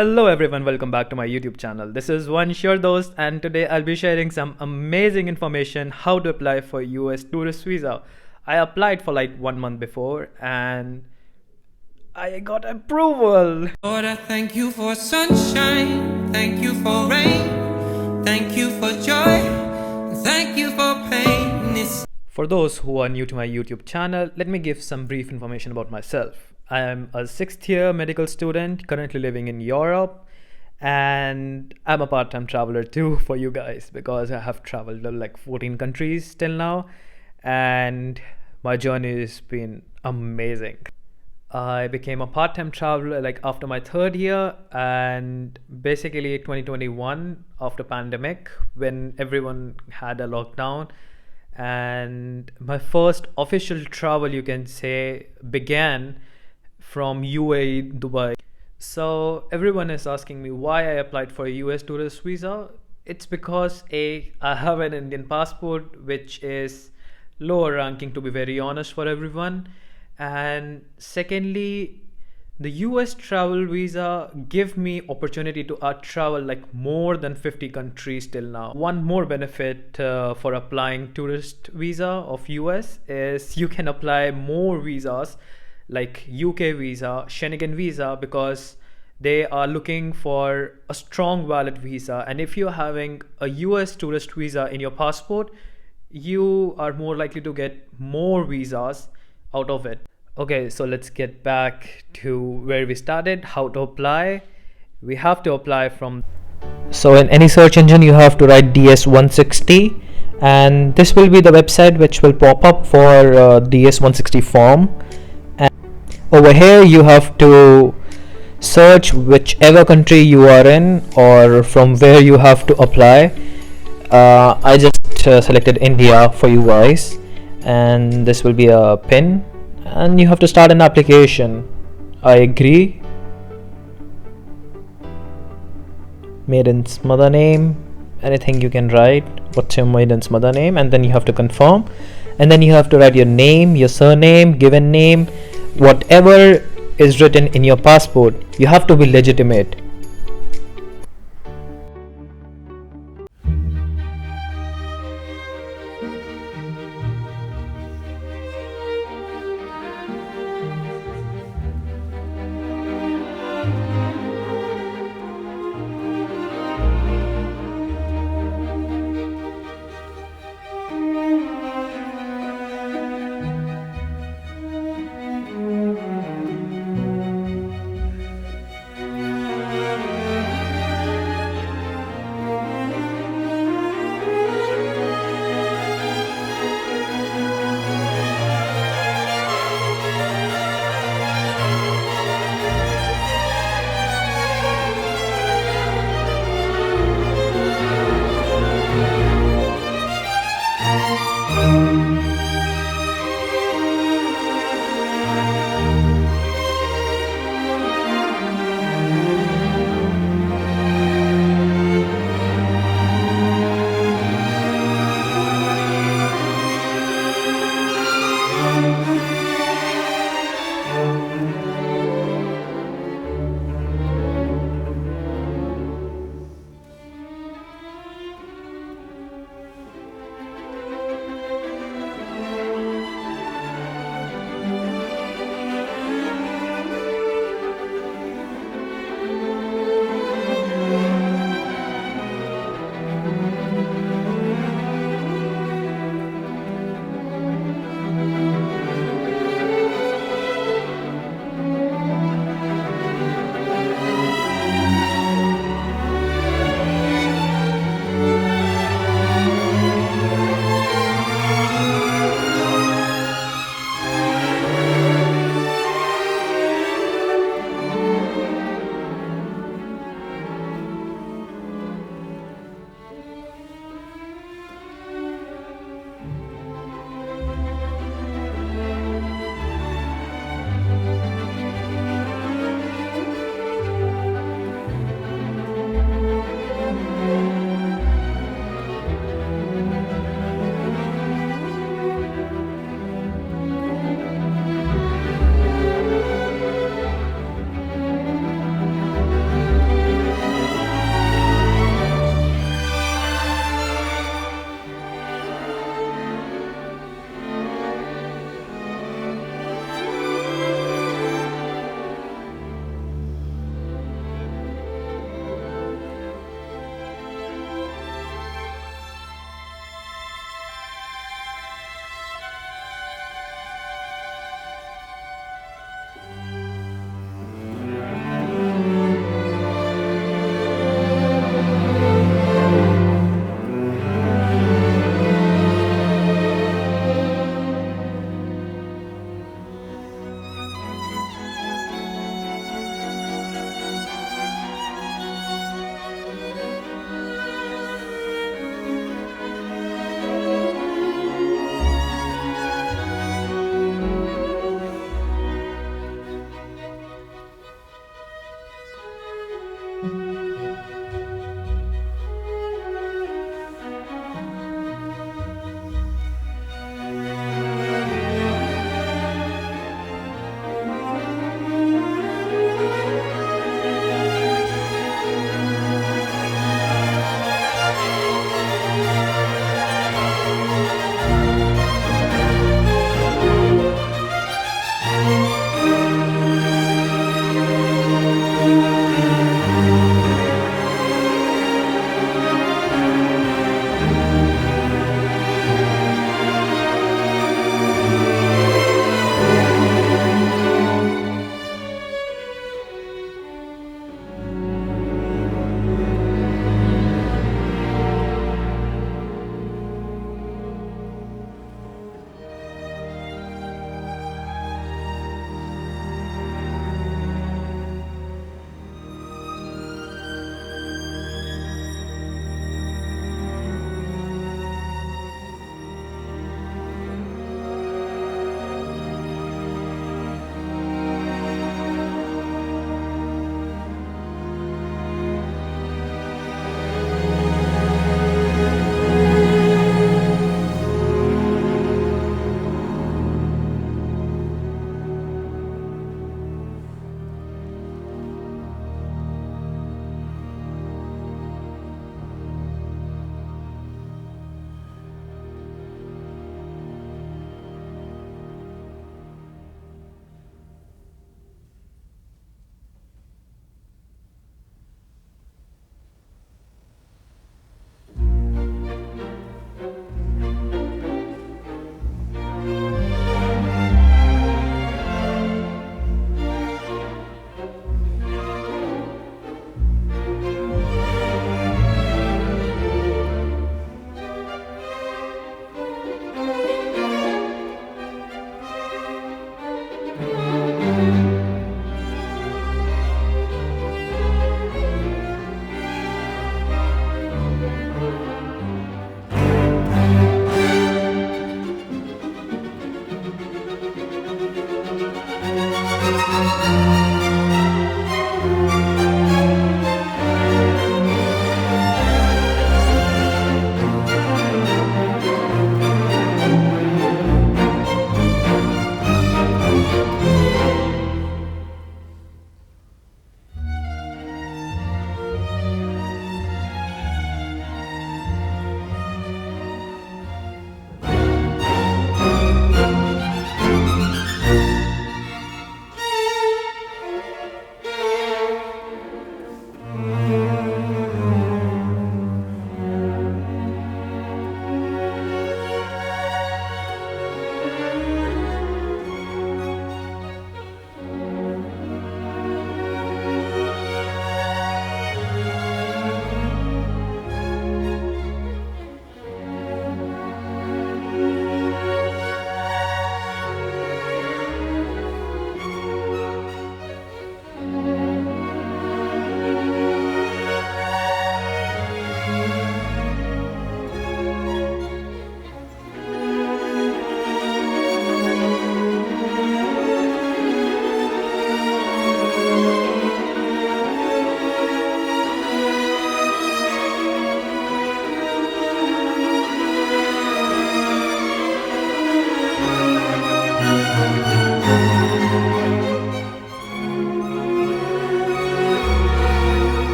Hello everyone, welcome back to my YouTube channel. This is one sure dost and today I'll be sharing some amazing information how to apply for US tourist visa. I applied for like 1 month before and I got approval. Lord, I thank you for sunshine, thank you for rain, thank you for joy, thank you for pain. For those who are new to my YouTube channel, let me give some brief information about myself. I am a 6th year medical student currently living in Europe, and I'm a part-time traveler too for you guys because I have traveled to like 14 countries till now, and my journey has been amazing. I became a part-time traveler like after my 3rd year, and basically 2021 after pandemic when everyone had a lockdown, and my first official travel you can say began from UAE Dubai. So everyone is asking me why I applied for a US tourist visa. It's because I have an Indian passport which is lower ranking, to be very honest, for everyone, and secondly, the US travel visa give me opportunity to travel like more than 50 countries till now. One more benefit for applying tourist visa of US is you can apply more visas like UK visa, Schengen visa, because they are looking for a strong valid visa, and if you're having a US tourist visa in your passport, you are more likely to get more visas out of it. Okay, so let's get back to where we started. How to apply? We have to apply from. So in any search engine, you have to write DS160, and this will be the website which will pop up for DS160 form. And over here, you have to search whichever country you are in or from where you have to apply. I just selected India for you guys, and this will be a pin, and you have to start an application. I agree. Maiden's mother name, anything you can write. What's your maiden's mother name? And then you have to confirm, and then you have to write your name, your surname, given name, whatever is written in your passport. You have to be legitimate.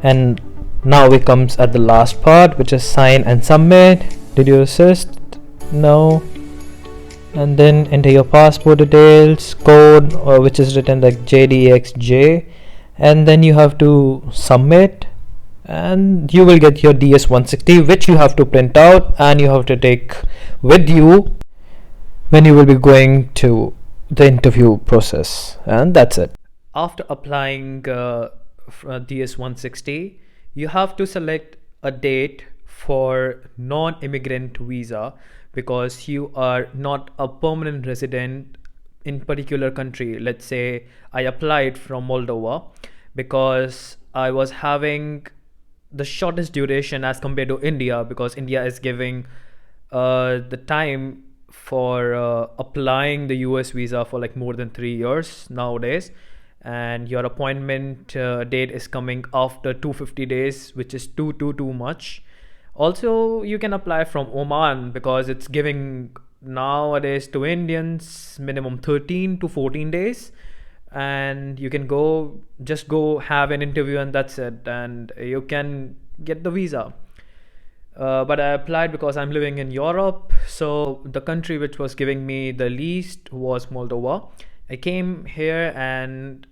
And now we comes at the last part, which is sign and submit. Did you assist? No. And then enter your passport details, code, or which is written like JDXJ, and then you have to submit, and you will get your DS-160, which you have to print out and you have to take with you when you will be going to the interview process. And that's it. After applying DS-160, you have to select a date for non-immigrant visa, because you are not a permanent resident in particular country. Let's say I applied from Moldova because I was having the shortest duration as compared to India, because India is giving the time for applying the US visa for like more than 3 years nowadays, and your appointment date is coming after 250 days, which is too much. Also, you can apply from Oman because it's giving nowadays to Indians minimum 13 to 14 days, and you can just go have an interview and that's it, and you can get the visa. But I applied because I'm living in Europe, so the country which was giving me the least was Moldova, I came here and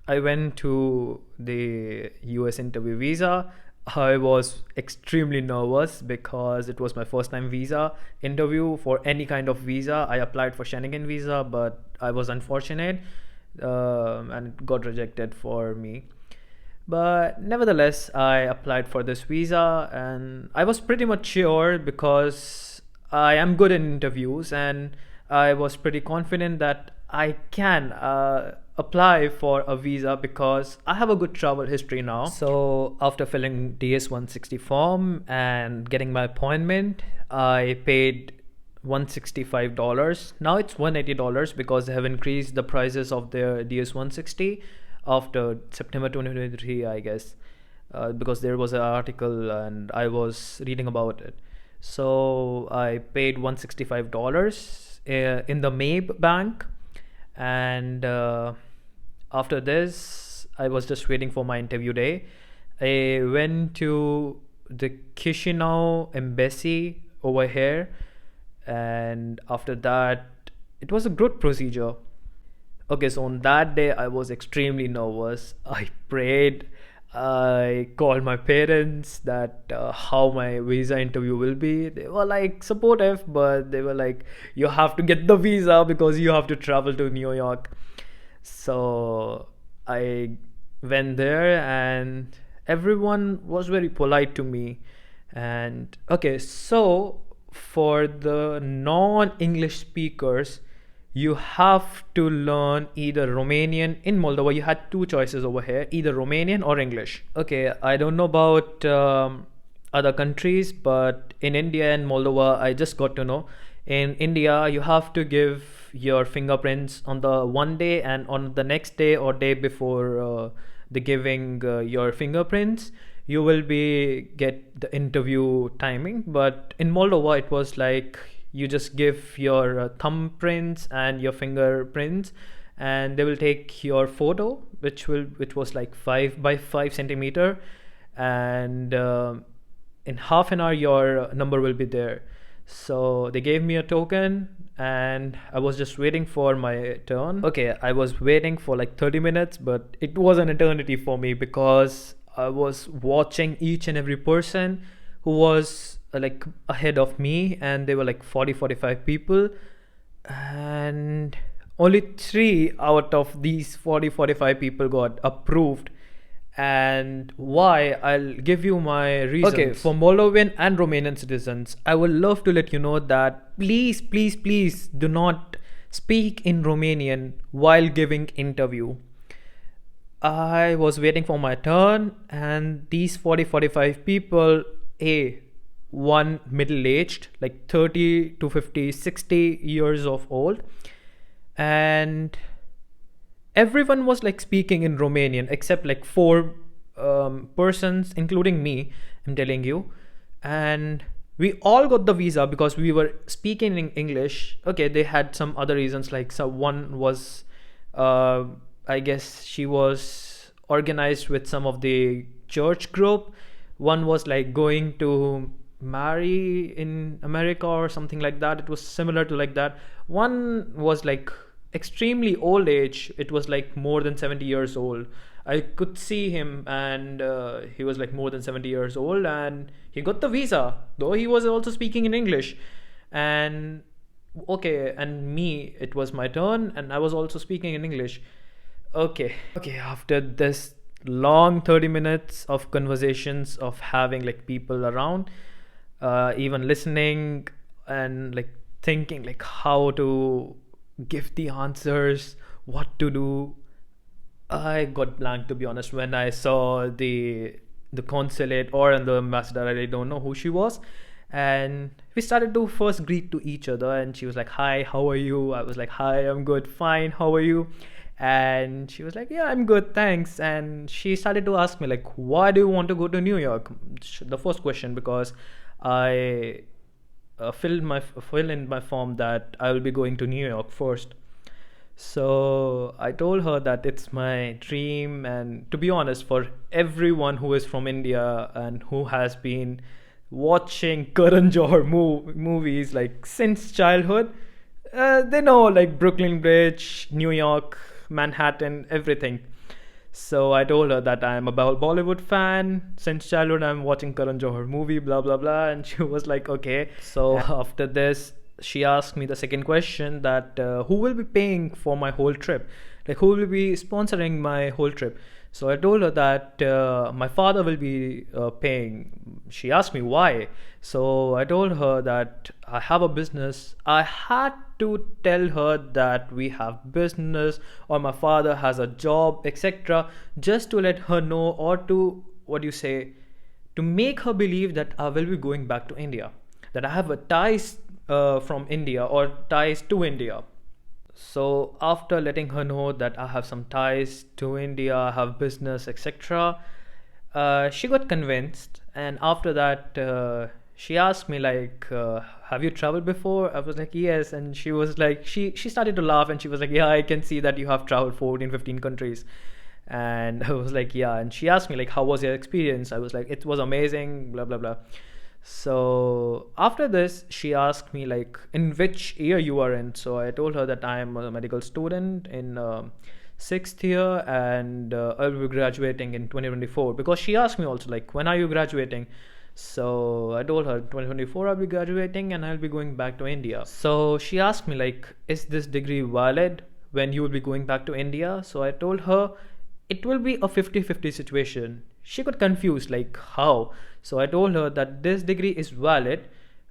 I went to the US interview visa. I was extremely nervous because it was my first time visa interview for any kind of visa. I applied for Schengen visa, but I was unfortunate, and it got rejected for me. But nevertheless, I applied for this visa and I was pretty much sure because I am good in interviews and I was pretty confident that I can apply for a visa because I have a good travel history now. So after filling DS 160 form and getting my appointment, I paid $165. Now it's $180 because they have increased the prices of their DS 160 after September 2023, I guess, because there was an article and I was reading about it. So I paid $165 in the Mabe Bank, and after this, I was just waiting for my interview day. I went to the Chisinau embassy over here, and after that, it was a good procedure. Okay, so on that day, I was extremely nervous. I prayed. I called my parents that how my visa interview will be. They were like supportive, but they were like, "You have to get the visa because you have to travel to New York." So I went there, and everyone was very polite to me. And okay, so for the non-English speakers, you have to learn either Romanian. In Moldova, you had two choices over here, either Romanian or English. Okay, I don't know about other countries, but in India and Moldova, I just got to know. In India, you have to give your fingerprints on the one day, and on the next day or day before the giving your fingerprints, you will be get the interview timing. But in Moldova, it was like you just give your thumbprints and your fingerprints, and they will take your photo, which was like 5 by 5 centimeter, and in half an hour your number will be there. So they gave me a token and I was just waiting for my turn. Okay, I was waiting for like 30 minutes, but it was an eternity for me because I was watching each and every person who was like ahead of me, and they were like 40-45 people, and only 3 out of these 40-45 people got approved. And why, I'll give you my reasons. Okay, for Moldovan and Romanian citizens, I would love to let you know that please, please, please do not speak in Romanian while giving interview. I was waiting for my turn, and these 40-45 people, one middle-aged, like 30 to 50, 60 years of old, and everyone was like speaking in Romanian except like 4 persons, including me, I'm telling you. And we all got the visa because we were speaking in English. Okay, they had some other reasons, like someone was, I guess she was organized with some of the church group. One was like going to marry in America or something like that. It was similar to like that. One was like extremely old age. It was like more than 70 years old. I could see him, and he was like more than 70 years old, and he got the visa, though he was also speaking in English. And okay, and me, it was my turn, and I was also speaking in English. Okay, after this long 30 minutes of conversations, of having like people around, even listening and like thinking like how to give the answers, what to do, I got blank, to be honest. When I saw the consulate or the ambassador, I really don't know who she was, and we started to first greet to each other, and she was like, "Hi, how are you?" I was like, "Hi, I'm good, fine, how are you?" And she was like, "Yeah, I'm good, thanks." And she started to ask me like, "Why do you want to go to New York?" The first question, because I fill in my form that I will be going to New York first. So I told her that it's my dream, and to be honest, for everyone who is from India and who has been watching Karan Johar movies like since childhood, They know like Brooklyn Bridge, New York, Manhattan, everything. So I told her that I'm a Bollywood fan. Since childhood, I'm watching Karan Johar movie, blah blah blah. And she was like, okay. So after this, she asked me the second question that who will be paying for my whole trip? Like who will be sponsoring my whole trip? So I told her that my father will be paying. She asked me why. So I told her that I have a business. I had to tell her that we have business or my father has a job, etc. Just to let her know, or to, what do you say, to make her believe that I will be going back to India, that I have a ties from India or ties to India. So after letting her know that I have some ties to India, I have business, etc., she got convinced. And after that, she asked me like, "Have you traveled before?" I was like, "Yes." And she was like, she started to laugh and she was like, "Yeah, I can see that you have traveled 14, 15 countries." And I was like, "Yeah." And she asked me like, "How was your experience?" I was like, "It was amazing." Blah blah blah. So after this, she asked me like, in which year you are in. So I told her that I am a medical student in sixth year, and I'll be graduating in 2024. Because she asked me also like, when are you graduating? So I told her 2024 I'll be graduating and I'll be going back to India. So she asked me like, is this degree valid when you will be going back to India? So I told her it will be a 50-50 situation. She got confused like how. So I told her that this degree is valid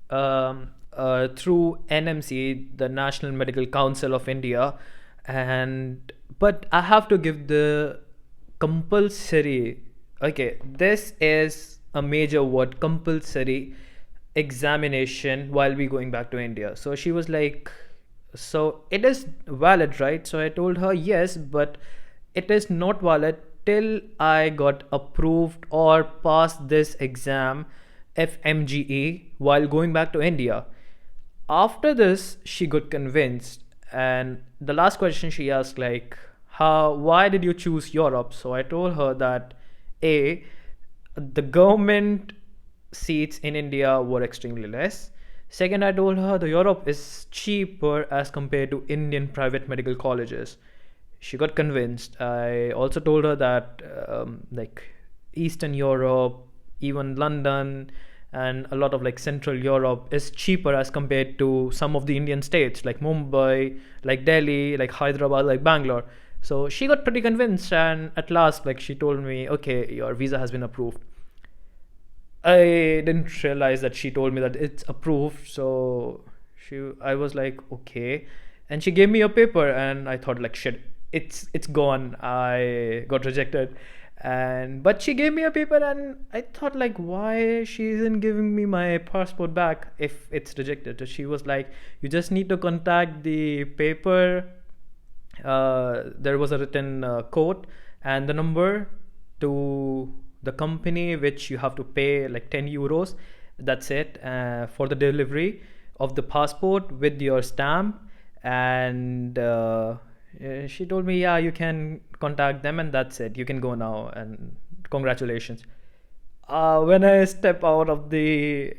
through NMC, the National Medical Council of India, and but I have to give the compulsory, okay, this is a major word, compulsory examination while we going back to India. So she was like, so it is valid, right? So I told her yes, but it is not valid till I got approved or passed this exam, FMGE, while going back to India. After this, she got convinced, and the last question she asked like, how, why did you choose Europe? So I told her that a, the government seats in India were extremely less. Second, I told her the Europe is cheaper as compared to Indian private medical colleges. She got convinced. I also told her that like Eastern Europe, even London, and a lot of like Central Europe is cheaper as compared to some of the Indian states like Mumbai, like Delhi, like Hyderabad, like Bangalore. So she got pretty convinced, and at last, like she told me, okay, your visa has been approved. I didn't realize that she told me that it's approved. So I was like, okay, and she gave me a paper, and I thought like, shit, it's gone. I got rejected, and but she gave me a paper, and I thought like, why she isn't giving me my passport back if it's rejected? So she was like, you just need to contact the paper. There was a written code and the number to the company which you have to pay like 10 euros. That's it for the delivery of the passport with your stamp. And she told me, yeah, you can contact them and that's it, you can go now, and congratulations. When I step out of the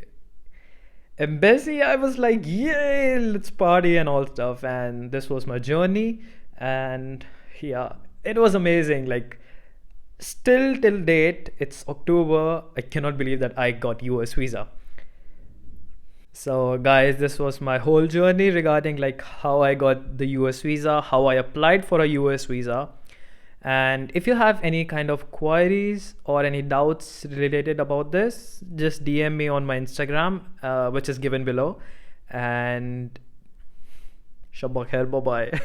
embassy, I was like, yay, let's party and all stuff. And this was my journey. And yeah, it was amazing. Like, still till date, it's October, I cannot believe that I got US visa. So guys, this was my whole journey regarding like how I got the US visa, how I applied for a US visa. And if you have any kind of queries or any doubts related about this, just DM me on my Instagram, which is given below. And Shabba khair, bye bye.